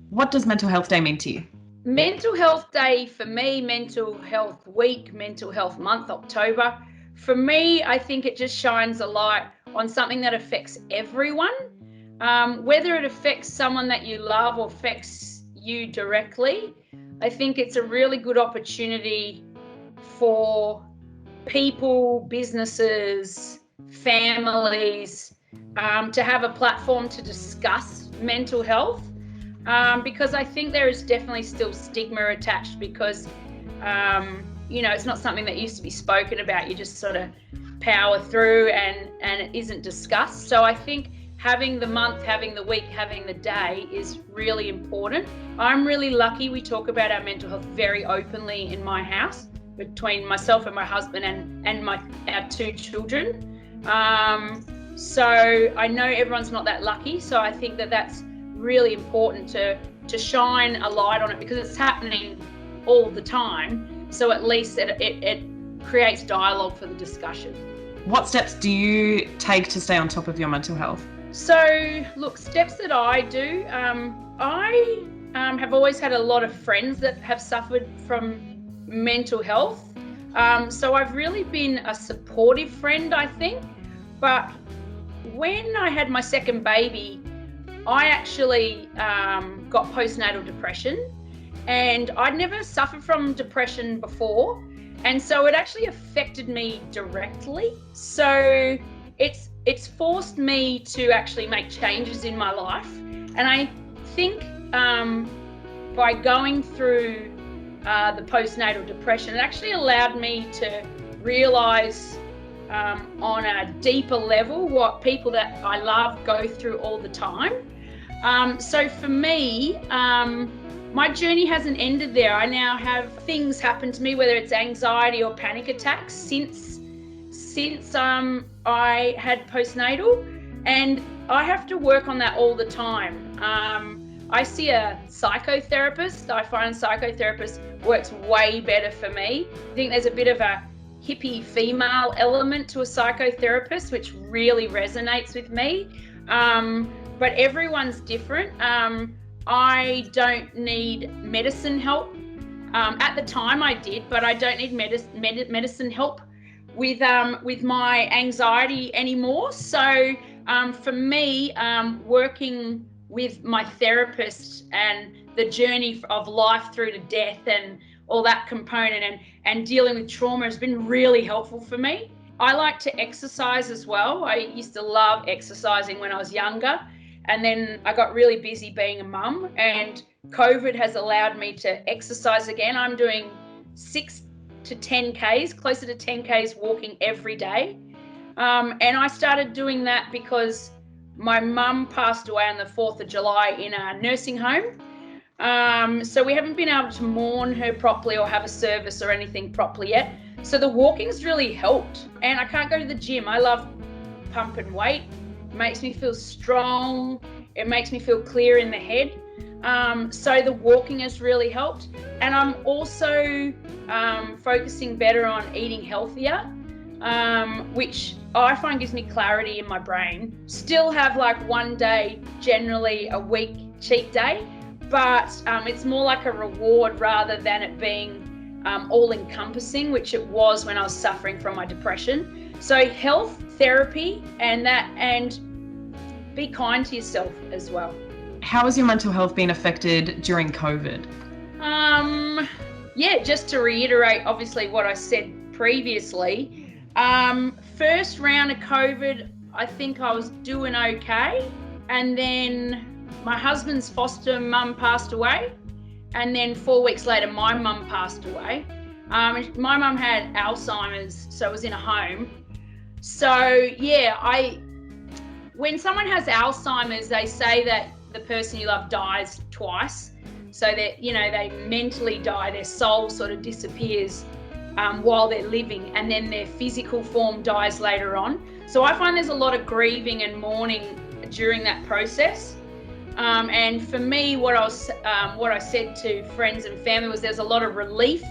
What does Mental Health Day mean to you? Mental Health Day for me, Mental Health Week, Mental Health Month, October. For me, I think it just shines a light on something that affects everyone. Whether it affects someone that you love or affects you directly, I think it's a really good opportunity for people, businesses, families to have a platform to discuss mental health. Because I think there is definitely still stigma attached because, it's not something that used to be spoken about. You just sort of power through and it isn't discussed. So I think having the month, having the week, having the day is really important. I'm really lucky we talk about our mental health very openly in my house between myself and my husband and our two children. So I know everyone's not that lucky. So I think that's really important to shine a light on it because it's happening all the time. So at least it creates dialogue for the discussion. What steps do you take to stay on top of your mental health? So look, steps that I do, I have always had a lot of friends that have suffered from mental health. So I've really been a supportive friend, I think. But when I had my second baby, I actually got postnatal depression, and I'd never suffered from depression before. And so it actually affected me directly. So it's forced me to actually make changes in my life. And I think by going through the postnatal depression, it actually allowed me to realise on a deeper level what people that I love go through all the time. So for me, my journey hasn't ended there. I now have things happen to me, whether it's anxiety or panic attacks since I had postnatal, and I have to work on that all the time. I see a psychotherapist. I find psychotherapist works way better for me. I think there's a bit of a hippie female element to a psychotherapist, which really resonates with me. But everyone's different. I don't need medicine help. At the time I did, but I don't need medicine help with my anxiety anymore. So for me, working with my therapist and the journey of life through to death and all that component and dealing with trauma has been really helpful for me. I like to exercise as well. I used to love exercising when I was younger. And then I got really busy being a mum, and COVID has allowed me to exercise again. I'm doing 6 to 10 Ks, closer to 10 Ks walking every day. And I started doing that because my mum passed away on the 4th of July in a nursing home. So we haven't been able to mourn her properly or have a service or anything properly yet. So the walking's really helped. And I can't go to the gym. I love pumping weight. It makes me feel strong. It makes me feel clear in the head. So the walking has really helped. And I'm also focusing better on eating healthier, which I find gives me clarity in my brain. Still have like one day, generally a week cheat day, but it's more like a reward rather than it being all-encompassing, which it was when I was suffering from my depression. So health, therapy, and be kind to yourself as well. How has your mental health been affected during COVID? Just to reiterate, obviously, what I said previously, first round of COVID, I think I was doing okay. And then my husband's foster mum passed away. And then 4 weeks later, my mum passed away. My mum had Alzheimer's, so was in a home. So when someone has Alzheimer's, they say that the person you love dies twice. So that, they mentally die, their soul sort of disappears while they're living, and then their physical form dies later on. So I find there's a lot of grieving and mourning during that process. And for me, what I said to friends and family was there's a lot of relief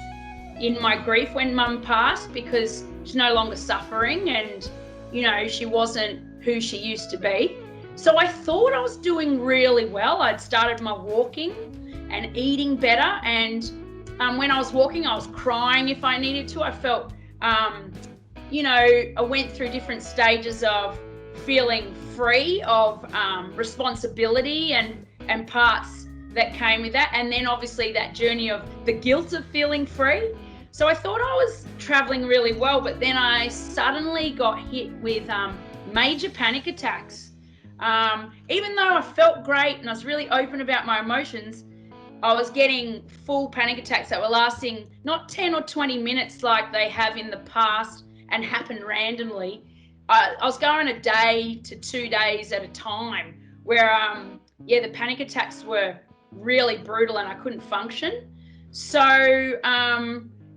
in my grief when mum passed, because she's no longer suffering and, she wasn't who she used to be. So I thought I was doing really well. I'd started my walking and eating better. And when I was walking, I was crying if I needed to. I felt, I went through different stages of feeling free of responsibility and parts that came with that. And then obviously that journey of the guilt of feeling free. So I thought I was traveling really well, but then I suddenly got hit with major panic attacks. Even though I felt great and I was really open about my emotions, I was getting full panic attacks that were lasting not 10 or 20 minutes like they have in the past and happened randomly. I was going a day to 2 days at a time where, the panic attacks were really brutal and I couldn't function. So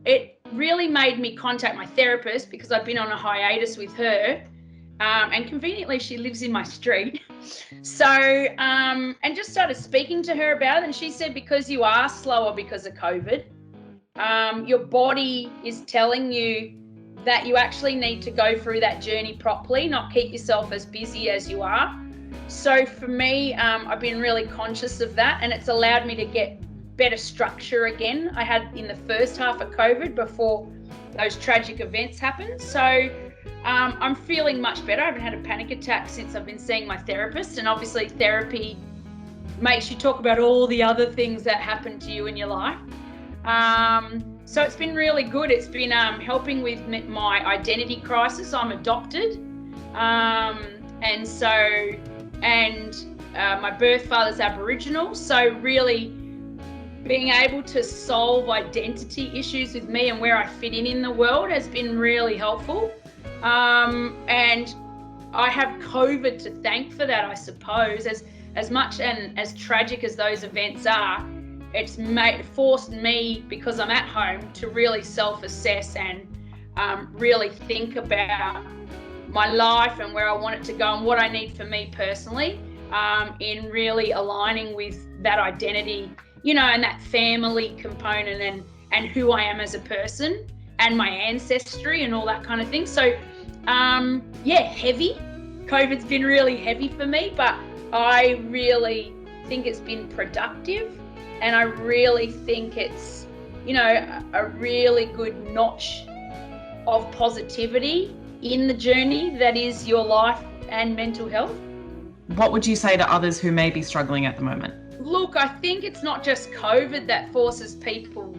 it really made me contact my therapist because I'd been on a hiatus with her. And conveniently, she lives in my street. So, and just started speaking to her about it. And she said, because you are slower because of COVID, your body is telling you that you actually need to go through that journey properly, not keep yourself as busy as you are. So for me, I've been really conscious of that, and it's allowed me to get better structure again. I had in the first half of COVID before those tragic events happened. So I'm feeling much better. I haven't had a panic attack since I've been seeing my therapist, and obviously therapy makes you talk about all the other things that happen to you in your life. So it's been really good. It's been helping with my identity crisis. I'm adopted, and my birth father's Aboriginal. So really being able to solve identity issues with me and where I fit in the world has been really helpful. And I have COVID to thank for that, I suppose. As much and as tragic as those events are, it's forced me, because I'm at home, to really self-assess and really think about my life and where I want it to go and what I need for me personally, in really aligning with that identity, and that family component and who I am as a person and my ancestry and all that kind of thing. So, heavy. COVID's been really heavy for me, but I really think it's been productive. And I really think it's, a really good notch of positivity in the journey that is your life and mental health. What would you say to others who may be struggling at the moment? Look, I think it's not just COVID that forces people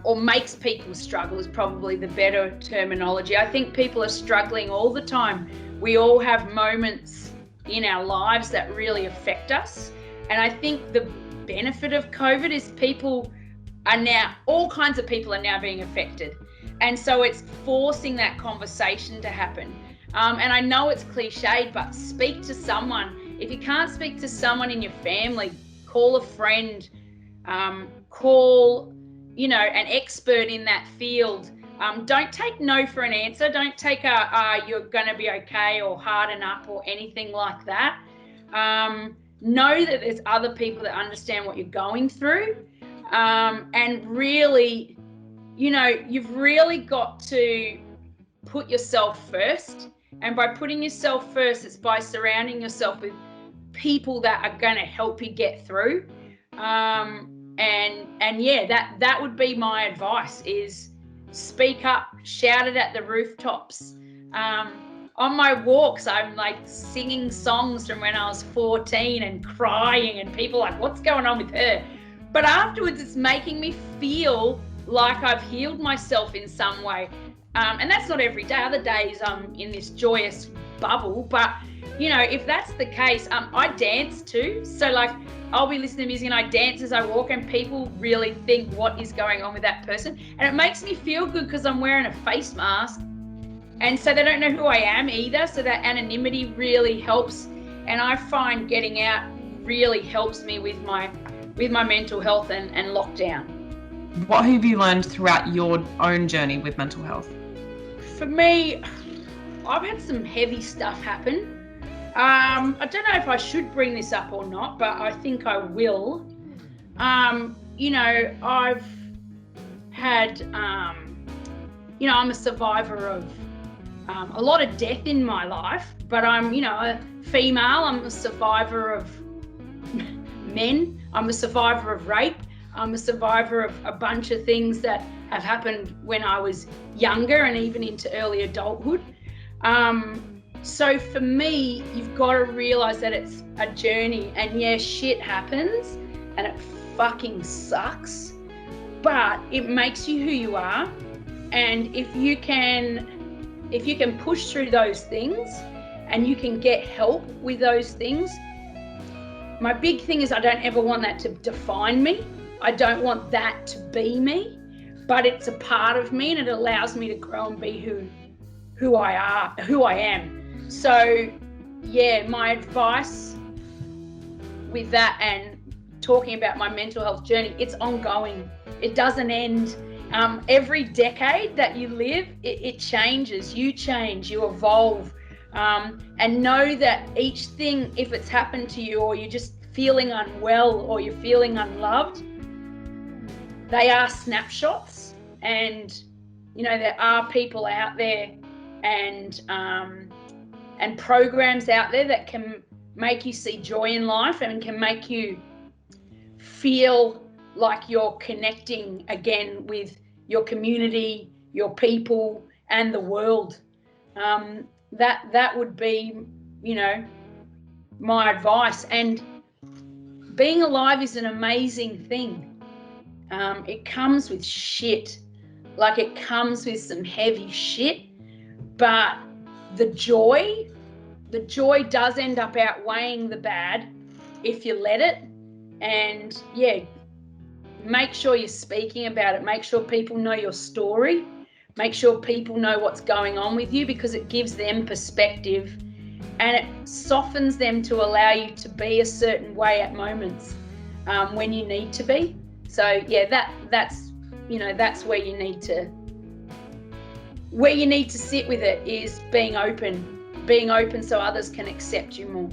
or makes people struggle is probably the better terminology. I think people are struggling all the time. We all have moments in our lives that really affect us. And I think the benefit of COVID is all kinds of people are now being affected. And so it's forcing that conversation to happen. And I know it's cliched, but speak to someone. If you can't speak to someone in your family, call a friend, call, an expert in that field. Don't take no for an answer. Don't take you're going to be okay or harden up or anything like that. Know that there's other people that understand what you're going through. And really, you've really got to put yourself first. And by putting yourself first, it's by surrounding yourself with people that are going to help you get through. That would be my advice, is speak up, shout it at the rooftops. On my walks, I'm like singing songs from when I was 14 and crying, and people are like, what's going on with her? But afterwards, it's making me feel like I've healed myself in some way. And that's not every day. Other days I'm in this joyous bubble. But, if that's the case, I dance too. So like I'll be listening to music and I dance as I walk, and people really think what is going on with that person. And it makes me feel good because I'm wearing a face mask. And so they don't know who I am either. So that anonymity really helps. And I find getting out really helps me with my mental health and lockdown. What have you learned throughout your own journey with mental health? For me, I've had some heavy stuff happen. I don't know if I should bring this up or not, but I think I will. I've had, I'm a survivor of a lot of death in my life, but I'm, a female. I'm a survivor of men. I'm a survivor of rape. I'm a survivor of a bunch of things that have happened when I was younger and even into early adulthood. So for me, you've got to realize that it's a journey, and yeah, shit happens and it fucking sucks, but it makes you who you are. And if you can push through those things and you can get help with those things, my big thing is I don't ever want that to define me. I don't want that to be me, but it's a part of me, and it allows me to grow and be who I am. So yeah, my advice with that and talking about my mental health journey, it's ongoing. It doesn't end. Every decade that you live, it changes. You change, you evolve, and know that each thing, if it's happened to you, or you're just feeling unwell, or you're feeling unloved, they are snapshots. And there are people out there and programs out there that can make you see joy in life and can make you feel like you're connecting again with your community, your people, and the world. That would be, my advice. And being alive is an amazing thing. It comes with shit. Like, it comes with some heavy shit, but the joy does end up outweighing the bad if you let it. And yeah, make sure you're speaking about it. Make sure people know your story. Make sure people know what's going on with you, because it gives them perspective and it softens them to allow you to be a certain way at moments when you need to be. So yeah, that's where you need to sit with it, is being open so others can accept you more.